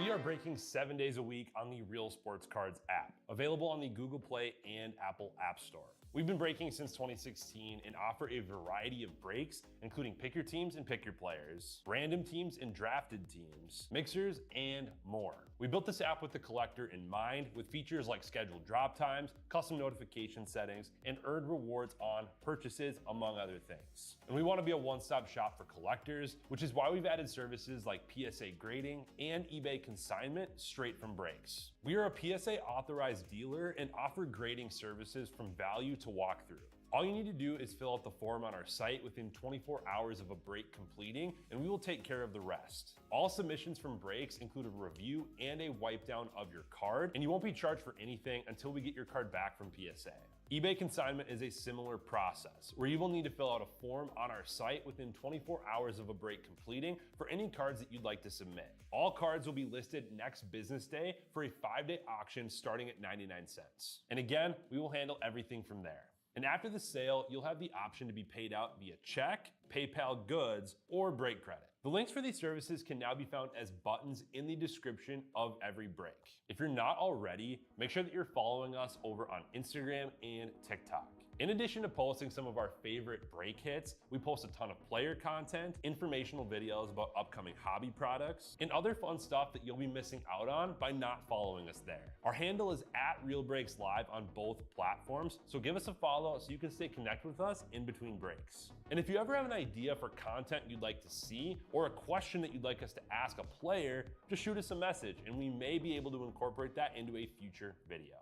We are breaking 7 days a week on the Real Sports Cards app, available on the Google Play and Apple App Store. We've been breaking since 2016 and offer a variety of breaks, including pick your teams and pick your players, random teams and drafted teams, mixers, and more. We built this app with the collector in mind, with features like scheduled drop times, custom notification settings, and earned rewards on purchases, among other things. And we want to be a one-stop shop for collectors, which is why we've added services like PSA grading and eBay consignment straight from breaks. We are a PSA authorized dealer and offer grading services from value to walkthrough. All you need to do is fill out the form on our site within 24 hours of a break completing, and we will take care of the rest. All submissions from breaks include a review and a wipe down of your card, and you won't be charged for anything until we get your card back from PSA. eBay consignment is a similar process, where you will need to fill out a form on our site within 24 hours of a break completing for any cards that you'd like to submit. All cards will be listed next business day for a 5-day auction starting at 99 cents. And again, we will handle everything from there. And after the sale, you'll have the option to be paid out via check, PayPal goods, or break credit. The links for these services can now be found as buttons in the description of every break. If you're not already, make sure that you're following us over on Instagram and TikTok. In addition to posting some of our favorite break hits, we post a ton of player content, informational videos about upcoming hobby products, and other fun stuff that you'll be missing out on by not following us there. Our handle is @RealBreaksLive on both platforms, so give us a follow so you can stay connected with us in between breaks. And if you ever have an idea for content you'd like to see, or a question that you'd like us to ask a player, just shoot us a message and we may be able to incorporate that into a future video.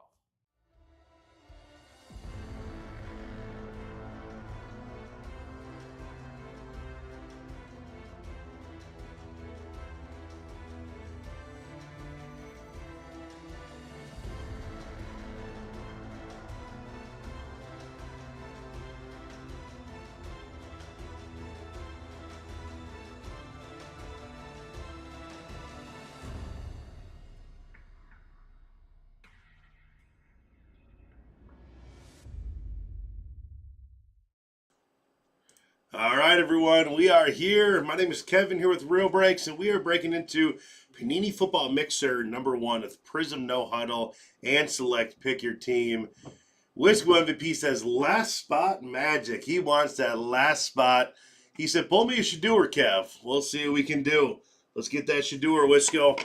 All right, everyone, we are here. My name is Kevin here with Real Breaks, and we are breaking into Panini Football Mixer #1 with Prizm No Huddle and Select Pick Your Team. Wisco MVP says last spot magic. He wants that last spot. He said, pull me a Shador, Kev. We'll see what we can do. Let's get that Shador, Wisco.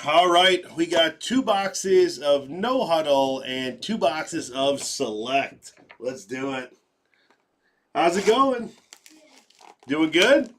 All right, we got 2 boxes of No Huddle and 2 boxes of Select. Let's do it. How's it going? Doing good?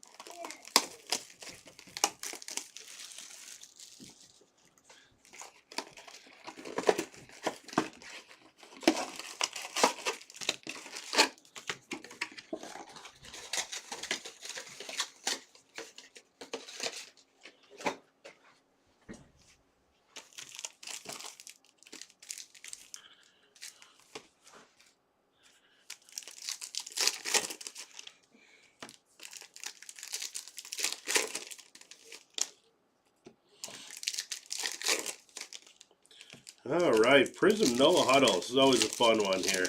All right, Prizm No Huddle. This is always a fun one here.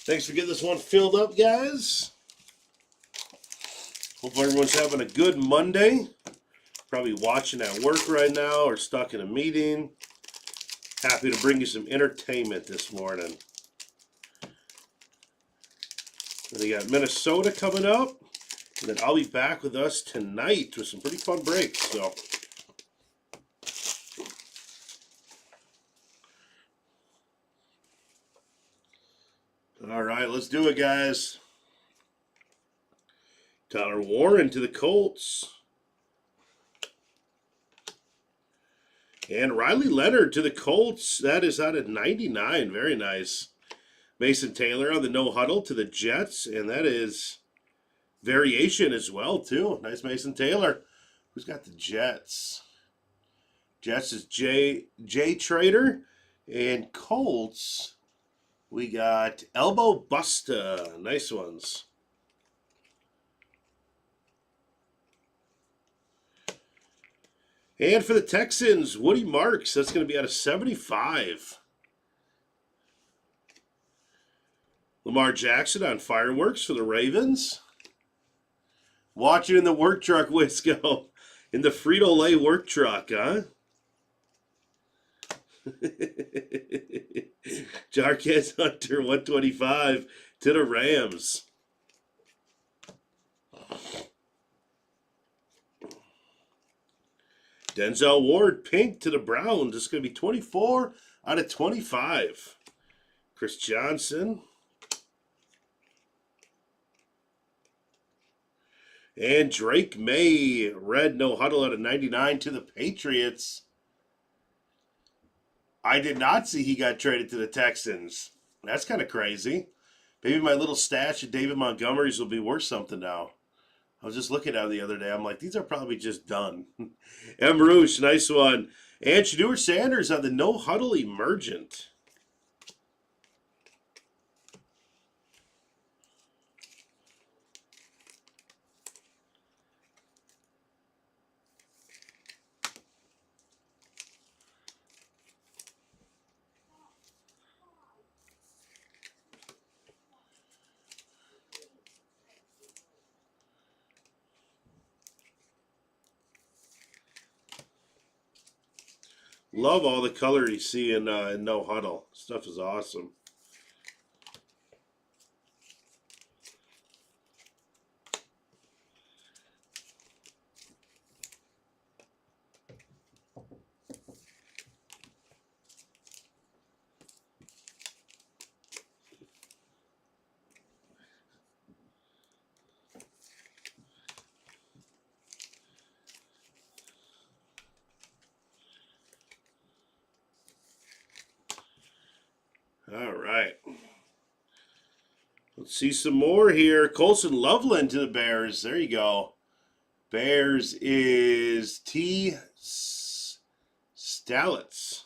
Thanks for getting this one filled up, guys. Hope everyone's having a good Monday. Probably watching at work right now or stuck in a meeting. Happy to bring you some entertainment this morning. Then we got Minnesota coming up. And then I'll be back with us tonight with some pretty fun breaks. So, all right, let's do it, guys. Tyler Warren to the Colts. And Riley Leonard to the Colts. That is out at 99. Very nice. Mason Taylor on the No Huddle to the Jets. And that is variation as well, too. Nice Mason Taylor. Who's got the Jets? Jets is Jay Trader. And Colts, we got Elbow Busta. Nice ones. And for the Texans, Woody Marks. That's going to be out of 75. Lamar Jackson on fireworks for the Ravens. Watching in the work truck, Wisco. In the Frito-Lay work truck, huh? Jarquez Hunter, 125 to the Rams. Denzel Ward, pink to the Browns. This is going to be 24 out of 25. Chris Johnson. And Drake May, red no huddle out of 99 to the Patriots. I did not see he got traded to the Texans. That's kind of crazy. Maybe my little stash of David Montgomerys will be worth something now. I was just looking at it the other day. I'm like, these are probably just done. M. Rouge, nice one. And Shedeur Sanders on the no huddle emergent. Love all the color you see in No Huddle. Stuff is awesome. All right. Let's see some more here. Colson Loveland to the Bears. There you go. Bears is T. Stalitz.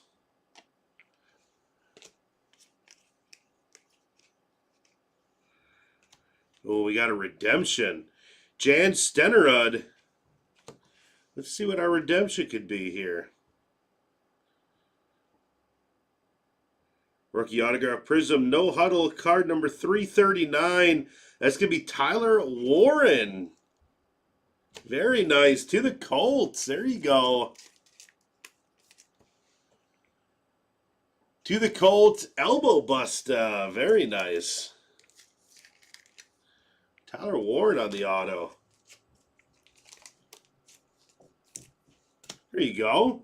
Oh, we got a redemption. Jan Stenerud. Let's see what our redemption could be here. Rookie autograph Prizm, no huddle, card number 339. That's going to be Tyler Warren. Very nice. To the Colts. There you go. To the Colts, elbow bust. Very nice. Tyler Warren on the auto. There you go.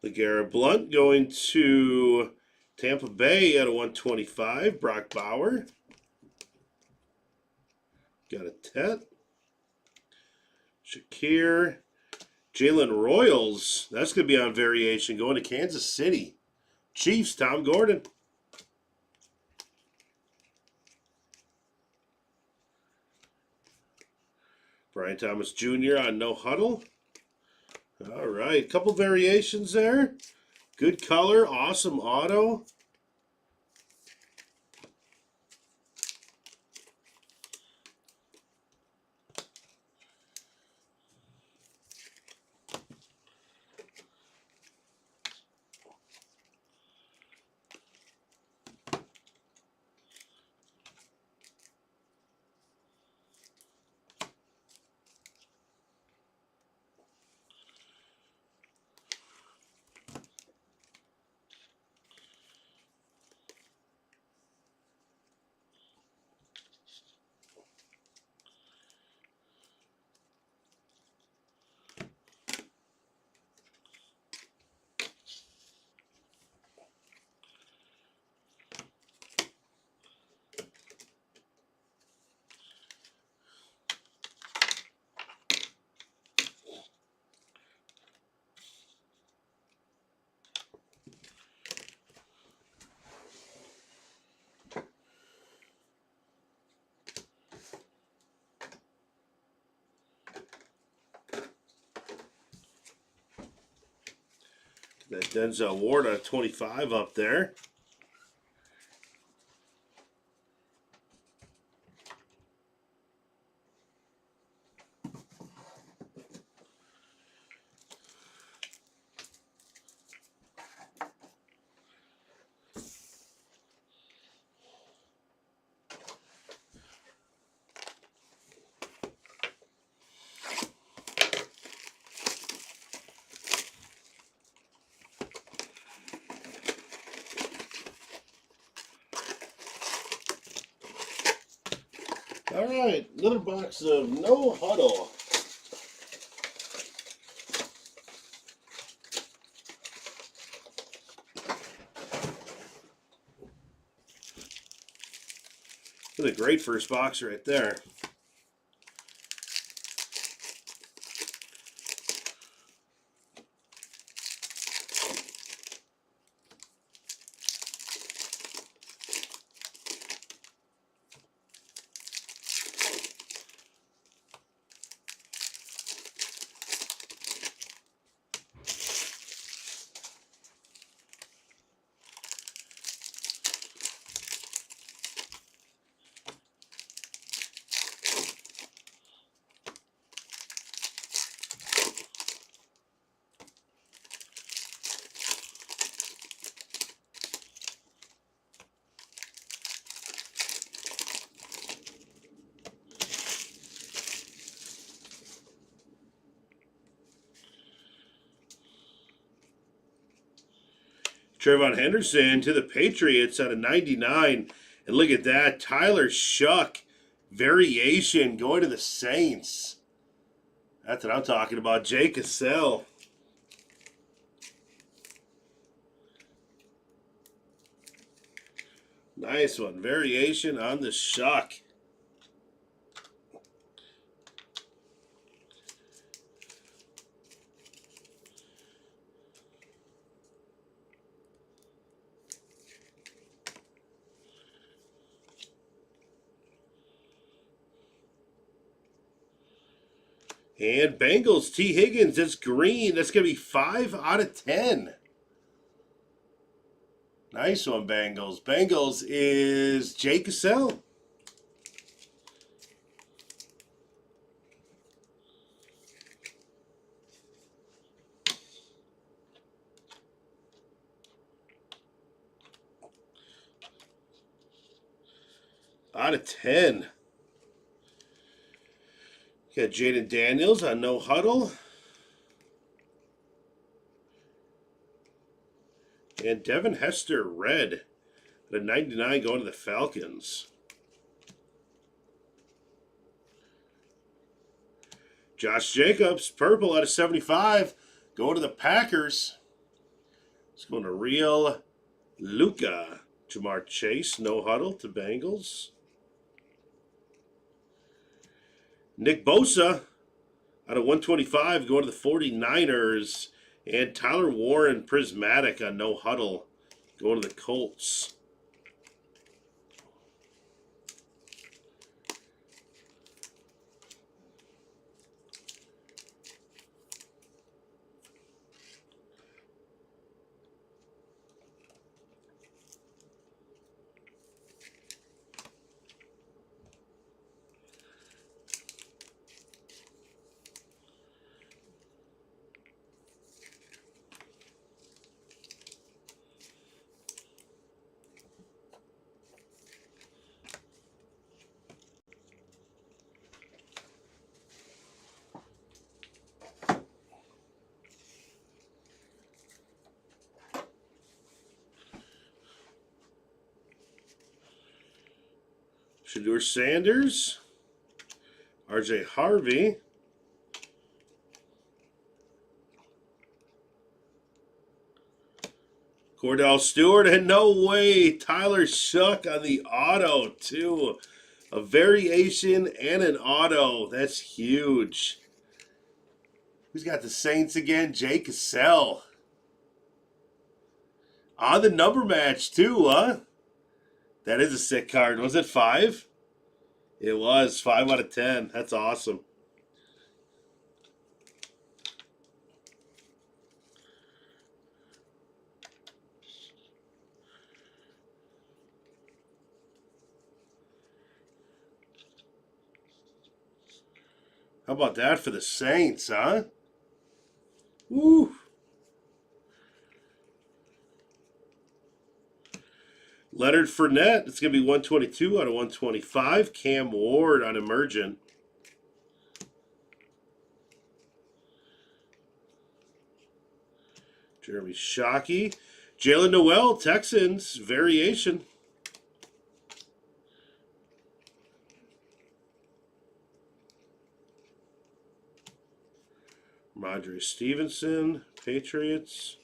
LeGarrette Blount going to Tampa Bay at a 125. Brock Bauer. Got a Tet. Shakir. Jalen Royals. That's going to be on variation. Going to Kansas City. Chiefs, Tom Gordon. Brian Thomas Jr. on no huddle. All right, couple variations there. Good color, awesome auto. That Denzel Ward on 25 up there. right, another box of No Huddle. That's a great first box right there. Trayvon Henderson to the Patriots out of 99. And look at that. Tyler Shuck variation going to the Saints. That's what I'm talking about. Jay Cassell. Nice one. Variation on the Shuck. And Bengals, T. Higgins, that's green. That's going to be 5 out of 10. Nice one, Bengals. Bengals is Jay Cassell. Out of 10. Got Jaden Daniels on No Huddle. And Devin Hester, red. At 99 going to the Falcons. Josh Jacobs, purple out of 75. Going to the Packers. It's going to Real Luca. Jamar Chase, No Huddle to Bengals. Nick Bosa out of 125 going to the 49ers. And Tyler Warren, prismatic on No Huddle, going to the Colts. Shedeur Sanders, RJ Harvey, Cordell Stewart, and no way, Tyler Shuck on the auto, too. A variation and an auto. That's huge. Who's got the Saints again? Jay Cassell. On the number match, too, huh? That is a sick card. Was it 5? It was 5 out of 10. That's awesome. How about that for the Saints, huh? Woo! Leonard Fournette, it's going to be 122 out of 125. Cam Ward on Emergent. Jeremy Shockey. Jalen Noel, Texans, variation. Ramondre Stevenson, Patriots.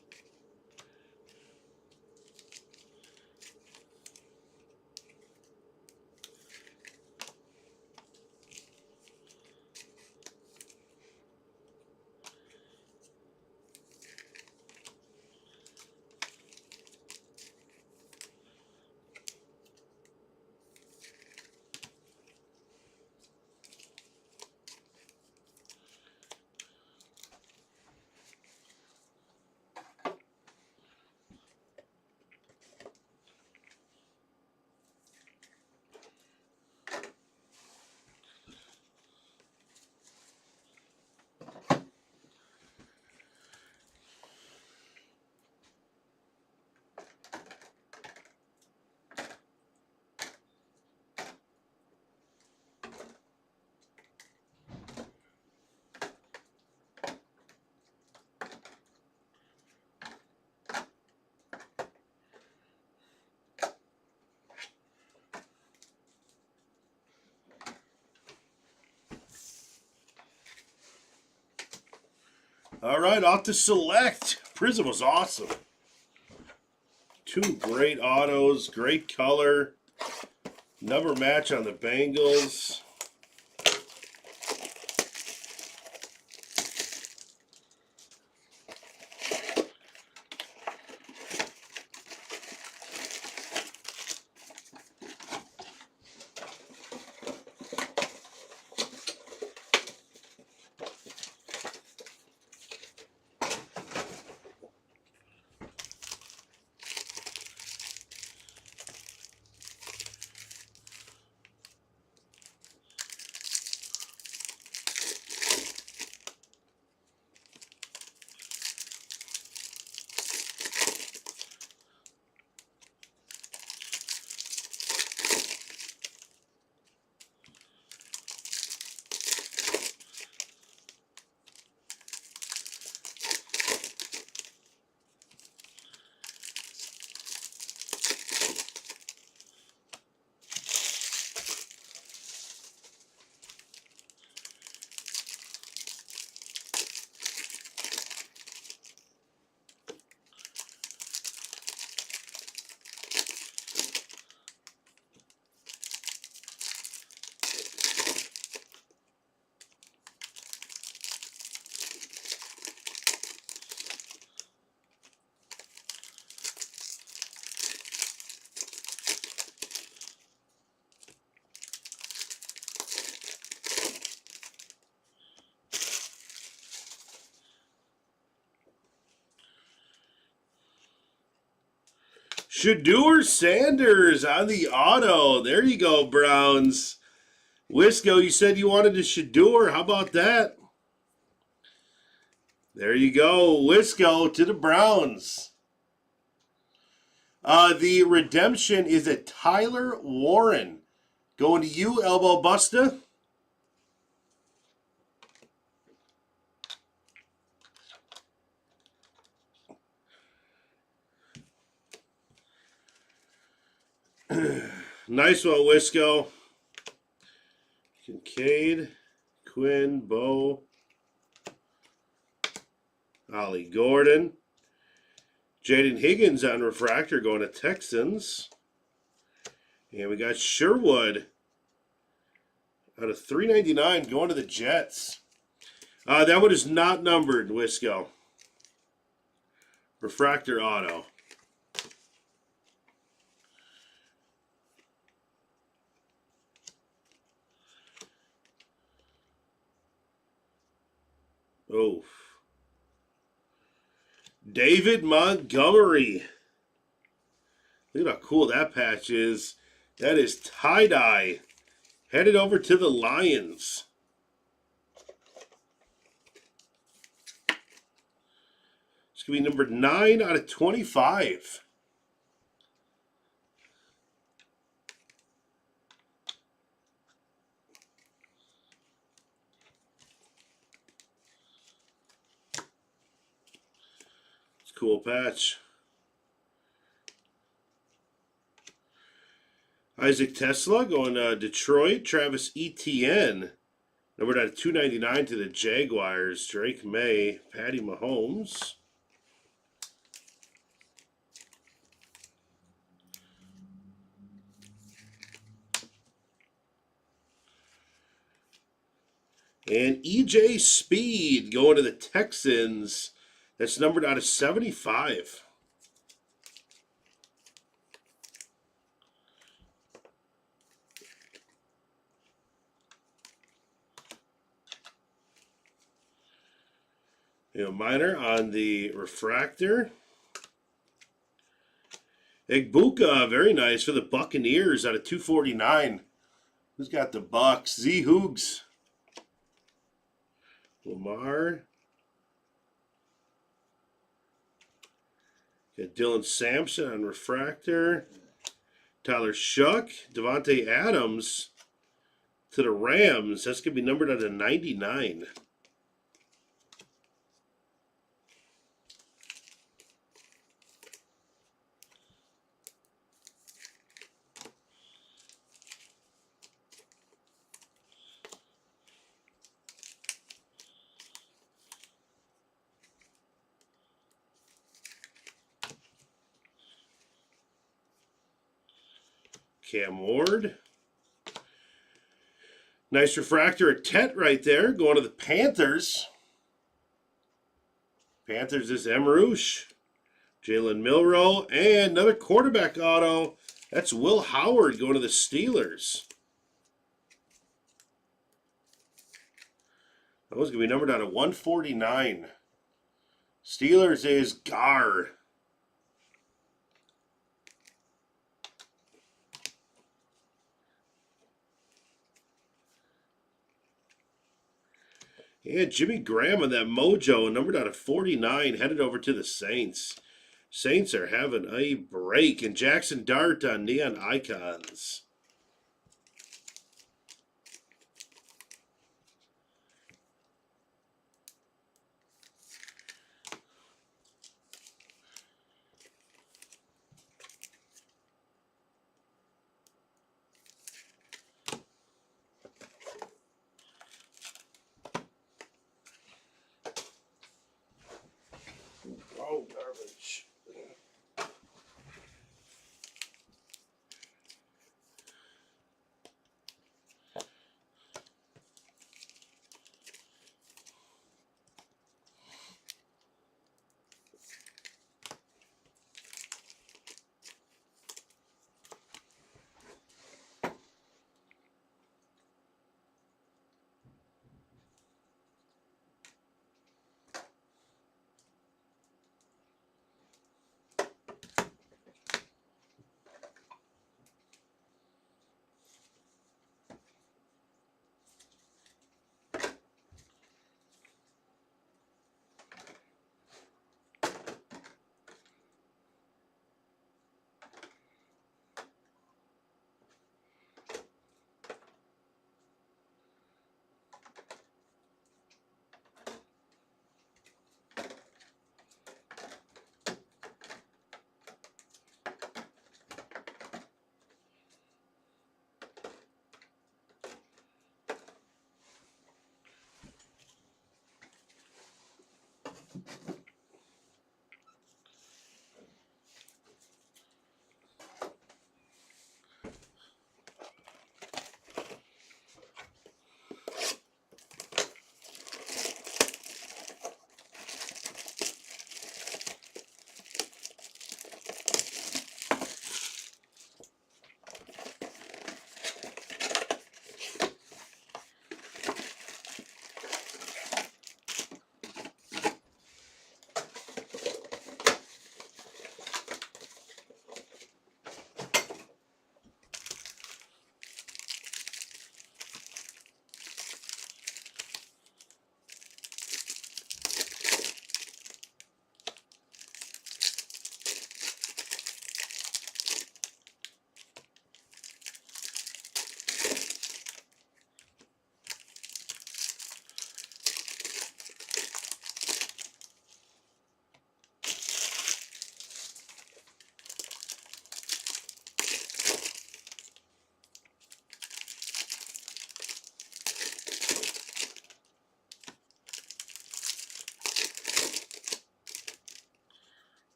All right, off to select. Prizm was awesome. Two great autos, great color. Number match on the Bengals. Shedeur Sanders on the auto. There you go, Browns. Wisco, you said you wanted a Shedeur. How about that? There you go. Wisco to the Browns. The redemption is a Tyler Warren. Going to you, Elbow Busta. Nice one, Wisco. Kincaid, Quinn, Bo, Ollie Gordon. Jaden Higgins on Refractor going to Texans. And we got Sherwood out of 399 going to the Jets. That one is not numbered, Wisco. Refractor auto. Oh. David Montgomery. Look at how cool that patch is. That is tie-dye. Headed over to the Lions. It's going to be number 9 out of 25. It's a cool patch. Isaac Tesla going to Detroit. Travis Etienne Numbered out of 299 to the Jaguars. Drake May, Patty Mahomes. And EJ Speed going to the Texans. That's numbered out of 75. Minor on the refractor. Egbuka, very nice for the Buccaneers out of 249. Who's got the Bucks? Z Hoogs. Lamar. Got Dylan Sampson on refractor. Tyler Shuck. Devontae Adams to the Rams. That's going to be numbered out of 99. Cam Ward. Nice refractor at Tet right there. Going to the Panthers. Panthers is Emroosh. Jalen Milroe. And another quarterback auto. That's Will Howard going to the Steelers. That was going to be numbered out of 149. Steelers is Gar. And Jimmy Graham on that mojo, numbered out of 49, headed over to the Saints. Saints are having a break. And Jackson Dart on Neon Icons. Oh, garbage.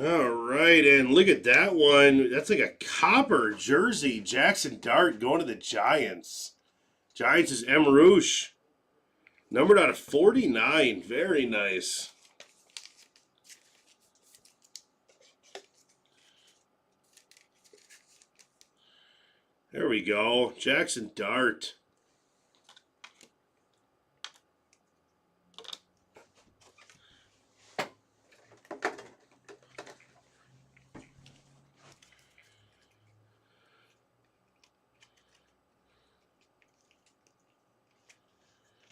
All right, and look at that one. That's like a copper jersey. Jackson Dart going to the Giants. Giants is M. Rouge. Numbered out of 49. Very nice. There we go. Jackson Dart.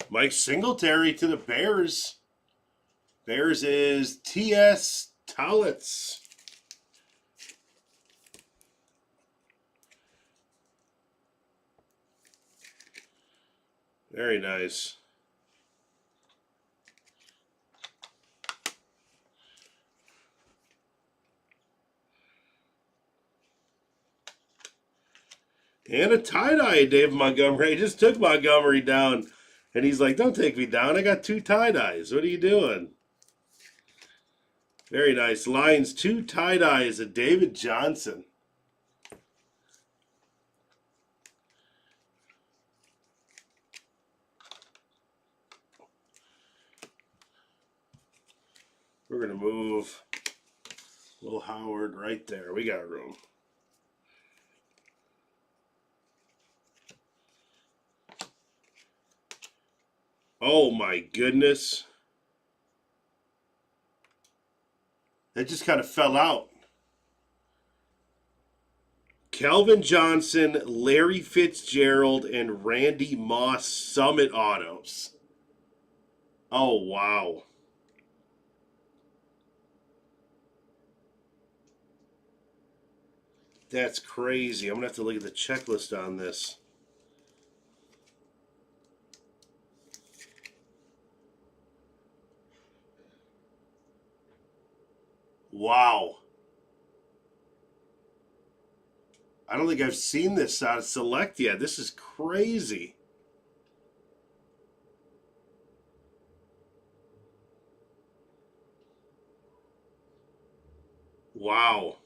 Mike Singletary to the Bears. Bears is T.S. Tallitz. Very nice. And a tie-dye, Dave Montgomery. He just took Montgomery down. And he's like, don't take me down. I got 2 tie-dyes. What are you doing? Very nice. Lions, 2 tie-dyes of David Johnson. We're going to move Will Howard right there. We got room. Oh my goodness. That just kind of fell out. Calvin Johnson, Larry Fitzgerald, and Randy Moss Summit Autos. Oh, wow. That's crazy. I'm going to have to look at the checklist on this. Wow. I don't think I've seen this out of Select yet. This is crazy. Wow.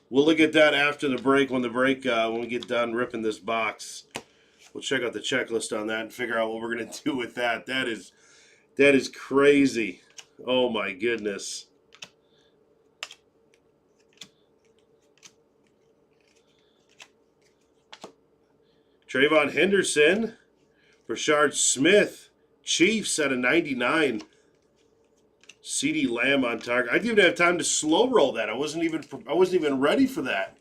We'll look at that after the break. When we get done ripping this box, we'll check out the checklist on that and figure out what we're gonna do with that. That is crazy. Oh my goodness. Trayvon Henderson, Rashard Smith, Chiefs at a 99. CeeDee Lamb on target. I didn't even have time to slow roll that. I wasn't even ready for that.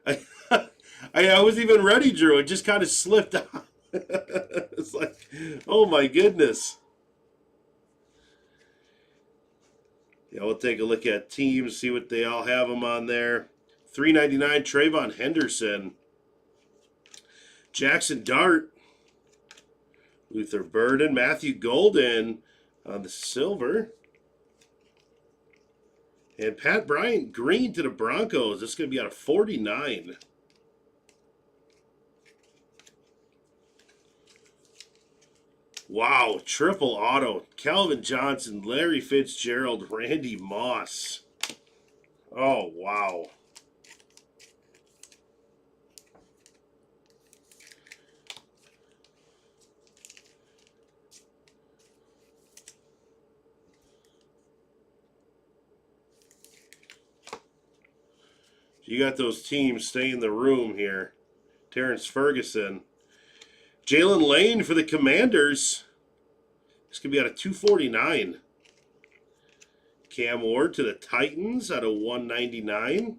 I wasn't even ready, Drew. It just kind of slipped out. It's like, oh my goodness. Yeah, we'll take a look at teams, see what they all have them on there. 399, Trayvon Henderson. Jackson Dart. Luther Burden. Matthew Golden on the silver. And Pat Bryant green to the Broncos. This is going to be out of 49. Wow, triple auto. Calvin Johnson, Larry Fitzgerald, Randy Moss. Oh, wow. You got those teams stay in the room here. Terrence Ferguson. Jalen Lane for the Commanders. This could be out of 249. Cam Ward to the Titans out of 199.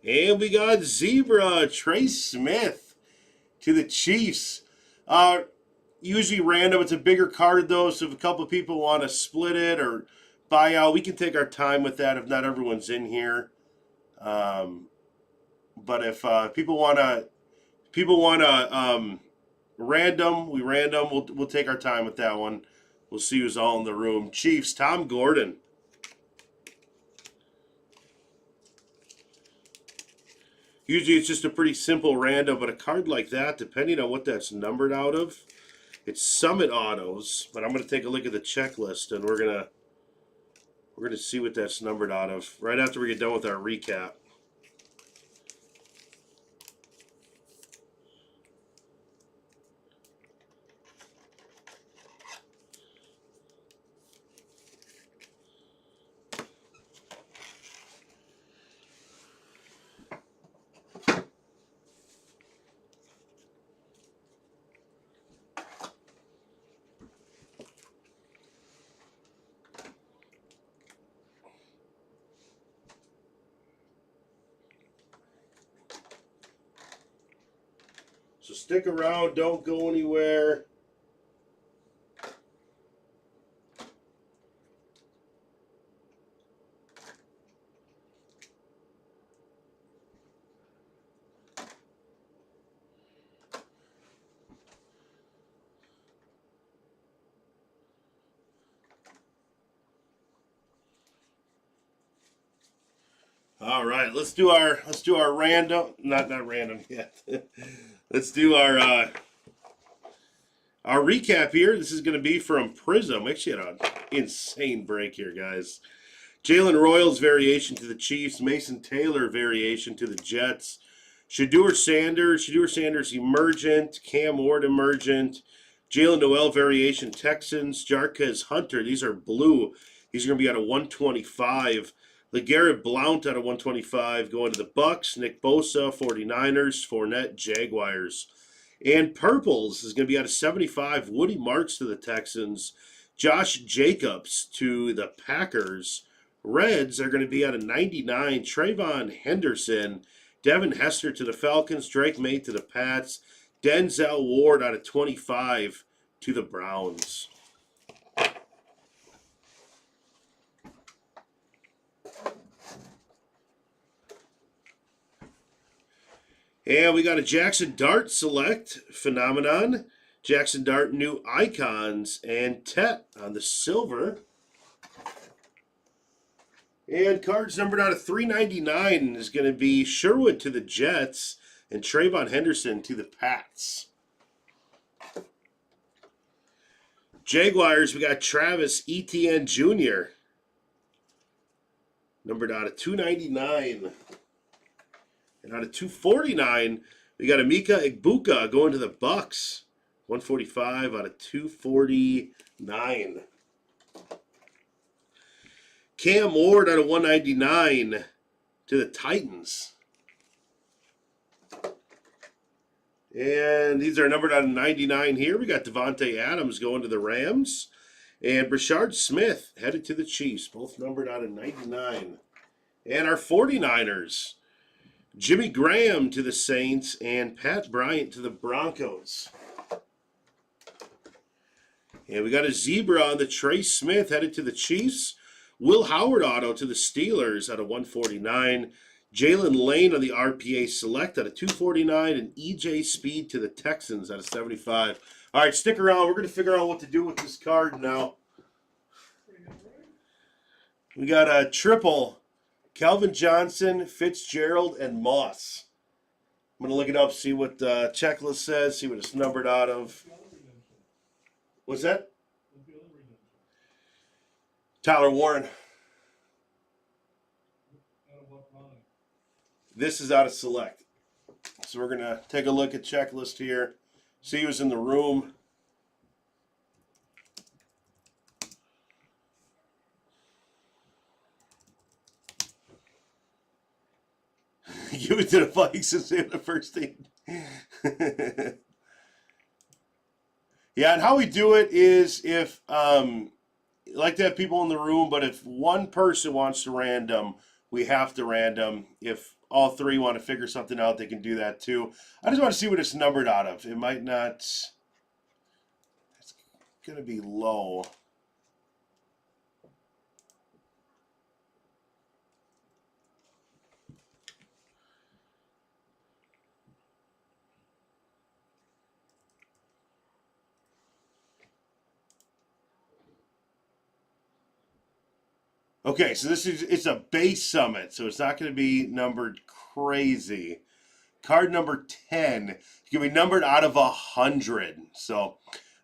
And we got Zebra, Trey Smith to the Chiefs. Usually random. It's a bigger card, though, so if a couple of people want to split it or buy out, we can take our time with that if not everyone's in here. But if people want to random, we'll take our time with that one. We'll see who's all in the room. Chiefs, Tom Gordon. Usually it's just a pretty simple random, but a card like that, depending on what that's numbered out of, It's Summit Autos, but I'm going to take a look at the checklist, and we're gonna see what that's numbered out of right after we get done with our recap. So stick around, don't go anywhere. All right, let's do our random, not random yet. Let's do our recap here. This is going to be from Prizm. Actually, had an insane break here, guys. Jalen Royals variation to the Chiefs. Mason Taylor variation to the Jets. Shedeur Sanders emergent. Cam Ward emergent. Jalen Noel variation Texans. Jarquez Hunter. These are blue. These are going to be out of 125. LeGarrette Blount out of 125 going to the Bucks. Nick Bosa, 49ers. Fournette, Jaguars. And purples is going to be out of 75. Woody Marks to the Texans. Josh Jacobs to the Packers. Reds are going to be out of 99. Trayvon Henderson. Devin Hester to the Falcons. Drake May to the Pats. Denzel Ward out of 25 to the Browns. And we got a Jackson Dart Select Phenomenon. Jackson Dart New Icons. And Tet on the silver. And cards numbered out of 399 is going to be Sherwood to the Jets and Trayvon Henderson to the Pats. Jaguars, we got Travis Etienne Jr. Numbered out of 299. And out of 249, we got Emeka Egbuka going to the Bucks. 145 out of 249. Cam Ward out of 199 to the Titans. And these are numbered out of 99 here. We got Devontae Adams going to the Rams. And Brashard Smith headed to the Chiefs, both numbered out of 99. And our 49ers, Jimmy Graham to the Saints and Pat Bryant to the Broncos. And we got a zebra on the Trey Smith headed to the Chiefs. Will Howard auto to the Steelers out of 149. Jalen Lane on the RPA Select out of 249. And EJ Speed to the Texans out of 75. All right, stick around. We're going to figure out what to do with this card now. We got a triple. Calvin Johnson, Fitzgerald, and Moss. I'm going to look it up, see what the checklist says, see what it's numbered out of. What's that? Tyler Warren. This is out of Select. So we're going to take a look at checklist here, see who's in the room. Give it to the Vikes and save the first team. Yeah, and how we do it is if, like to have people in the room, but if one person wants to random, we have to random. If all three want to figure something out, they can do that too. I just want to see what it's numbered out of. It might not, it's going to be low. Okay, so it's a base summit, so it's not going to be numbered crazy. Card number 10 is going to be numbered out of 100. So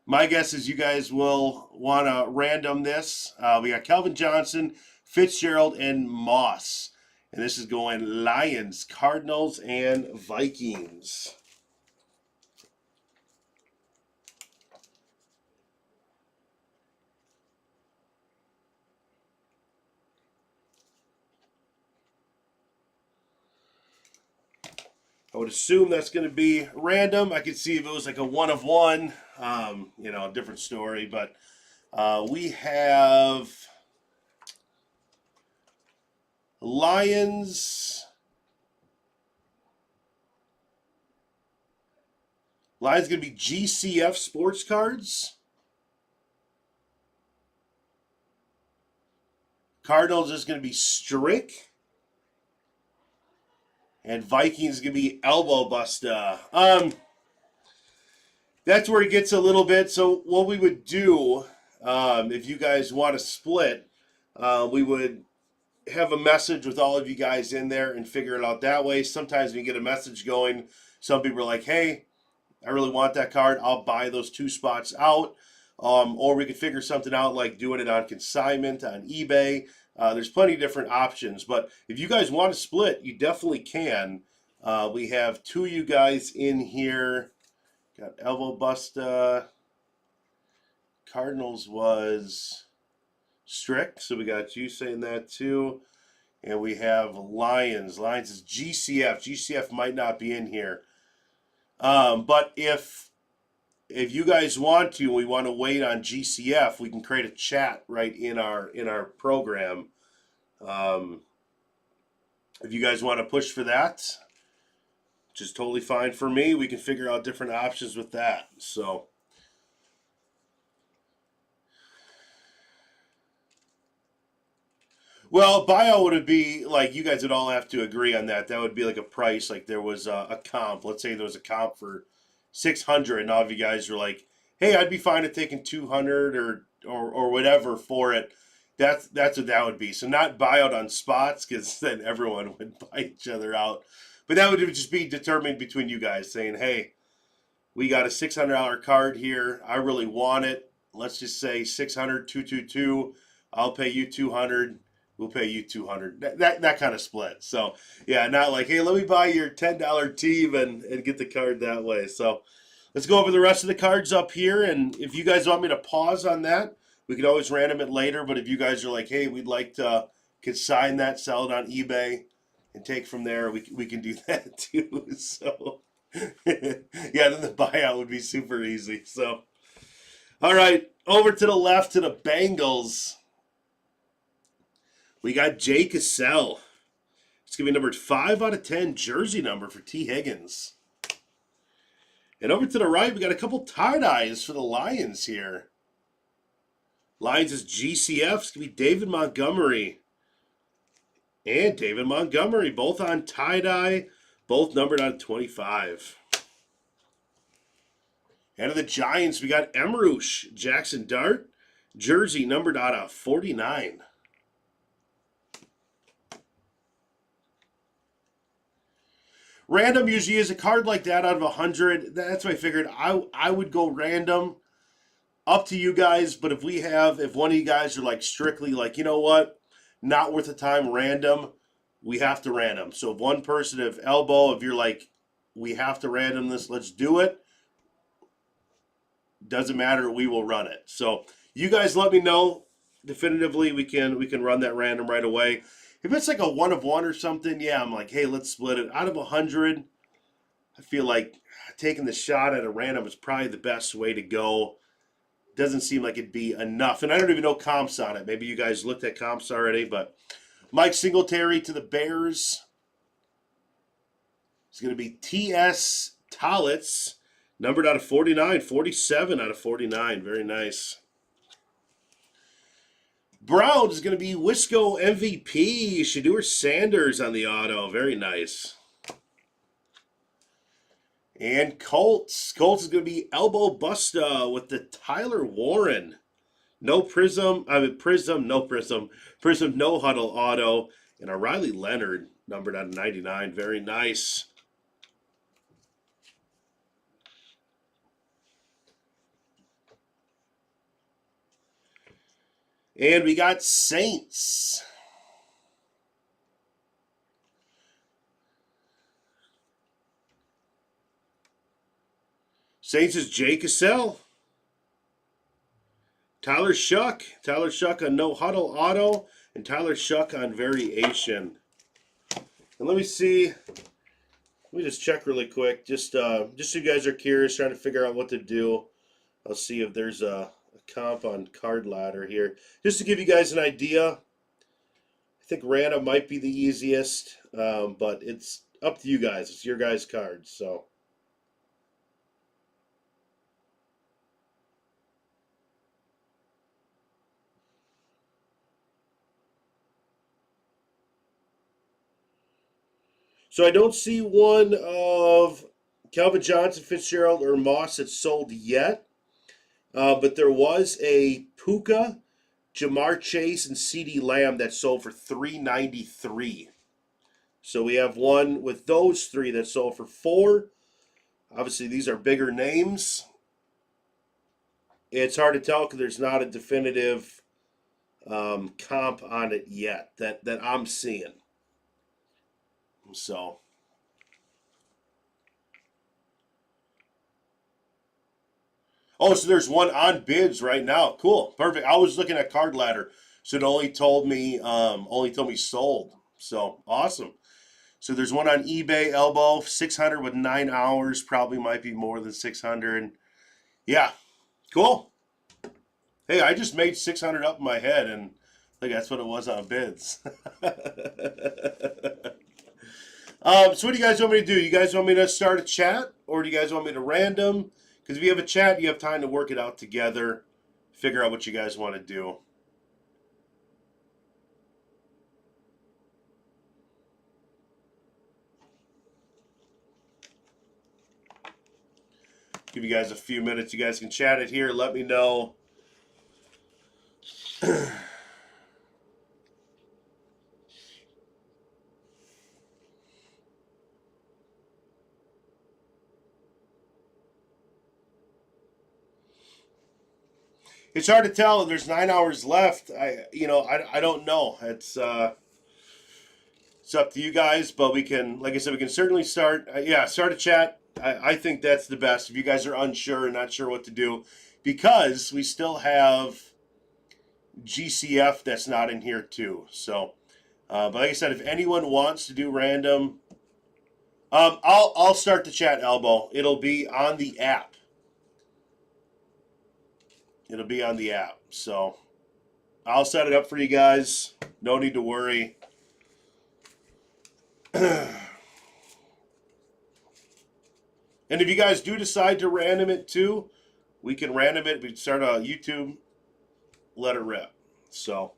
My guess is you guys will want to random this. We got Kelvin Johnson, Fitzgerald, and Moss. And this is going Lions, Cardinals, and Vikings. I would assume that's going to be random. I could see if it was like a one of one, you know, different story. But we have Lions. Lions going to be GCF sports cards. Cardinals is going to be Strick. And Vikings going to be Elbow Buster. That's where it gets a little bit. So what we would do, if you guys want to split, we would have a message with all of you guys in there and figure it out that way. Sometimes when you get a message going, some people are like, hey, I really want that card. I'll buy those 2 spots out. Or we could figure something out like doing it on consignment on eBay. There's plenty of different options. But if you guys want to split, you definitely can. We have 2 of you guys in here. Got Elbow Busta. Cardinals was Strick. So we got you saying that too. And we have Lions. Lions is GCF. GCF might not be in here. But if you guys want to, we want to wait on GCF, we can create a chat right in our program. If you guys want to push for that, which is totally fine for me, we can figure out different options with that. So well, buyout would be like you guys would all have to agree on that. That would be like a price, like there was a comp. Let's say there was a comp for 600, and all of you guys were like, "Hey, I'd be fine at taking 200 or whatever for it." That's what that would be. So not buyout on spots, because then everyone would buy each other out. But that would just be determined between you guys, saying, "Hey, we got a $600 card here. I really want it. Let's just say 600, 222. I'll pay you 200. We'll pay you 200. That kind of split." So yeah, not like, hey, let me buy your $10 team and get the card that way. So let's go over the rest of the cards up here. And if you guys want me to pause on that, we could always random it later. But if you guys are like, hey, we'd like to consign that, sell it on eBay, and take from there, we can do that too. So yeah, then the buyout would be super easy. So all right, over to the left to the Bengals. We got Jay Cassell. It's going to be numbered 5/10 jersey number for T. Higgins. And over to the right, we got a couple tie-dyes for the Lions here. Lions is GCF. It's going to be David Montgomery. And David Montgomery, both on tie-dye, both numbered on 25. And of the Giants, we got Emroosh, Jackson Dart, jersey numbered out of 49. Random usually is a card like that out of 100. That's why I figured I would go random. Up to you guys, but if one of you guys are like strictly like, you know what, not worth the time, random, we have to random. So if one person, if Elbow, if you're like, we have to random this, let's do it. Doesn't matter, we will run it. So you guys let me know definitively. We can run that random right away. If it's like a 1 of 1 or something, yeah, I'm like, hey, let's split it. Out of 100, I feel like taking the shot at a random is probably the best way to go. Doesn't seem like it'd be enough. And I don't even know comps on it. Maybe you guys looked at comps already, but Mike Singletary to the Bears. It's going to be T.S. Tallitz, numbered out of 49, 47 out of 49. Very nice. Browns is going to be Wisco MVP, Shedeur Sanders on the auto. Very nice. And Colts. Colts is going to be Elbow Busta with the Tyler Warren. No Prizm, no Prizm. Prizm, no Huddle auto. And a Riley Leonard, numbered out of 99. Very nice. And we got Saints. Saints is Jay Cassell. Tyler Shuck. Tyler Shuck on No Huddle Auto. And Tyler Shuck on Variation. And let me see. Let me just check really quick. Just so you guys are curious, trying to figure out what to do. I'll see if there's a comp on Card Ladder here. Just to give you guys an idea, I think random might be the easiest, but it's up to you guys. It's your guys' cards, so. So I don't see one of Calvin Johnson, Fitzgerald, or Moss that's sold yet. But there was a Puka, Jamar Chase, and CeeDee Lamb that sold for $393. So we have one with those three that sold for $4. Obviously, these are bigger names. It's hard to tell because there's not a definitive comp on it yet that I'm seeing. So. Oh, so there's one on bids right now. Cool, perfect. I was looking at Card Ladder, so it only told me sold. So awesome. So there's one on eBay, Elbow, 600 with 9 hours. Probably might be more than 600. Yeah, cool. Hey, I just made 600 up in my head, and look, that's what it was on bids. So what do you guys want me to do? You guys want me to start a chat, or do you guys want me to random? Because if you have a chat, you have time to work it out together, figure out what you guys want to do. Give you guys a few minutes. You guys can chat it here. Let me know. It's hard to tell. There's 9 hours left. I don't know. It's up to you guys, but we can, like I said, we can certainly start. Start a chat. I think that's the best. If you guys are unsure and not sure what to do, because we still have GCF that's not in here too. So, but like I said, if anyone wants to do random, I'll start the chat, Elbow. It'll be on the app. It'll be on the app. So I'll set it up for you guys. No need to worry. And if you guys do decide to random it too, we can random it. We can start a YouTube, let it rip. So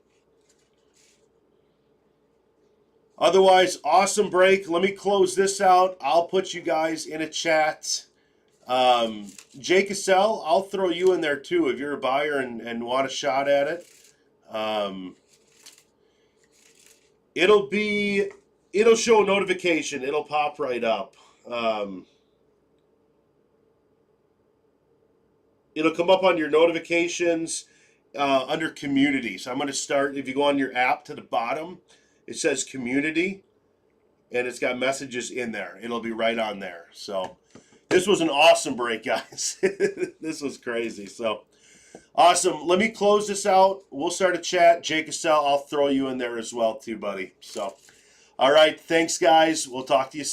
otherwise, awesome break. Let me close this out. I'll put you guys in a chat. Jay Cassell, I'll throw you in there too if you're a buyer and want a shot at it. It'll show a notification. It'll pop right up. It'll come up on your notifications under community. So I'm going to start, if you go on your app to the bottom, it says community, and it's got messages in there. It'll be right on there. So this was an awesome break, guys. This was crazy. So awesome. Let me close this out. We'll start a chat. Jay Cassell, I'll throw you in there as well too, buddy. So, all right. Thanks, guys. We'll talk to you soon.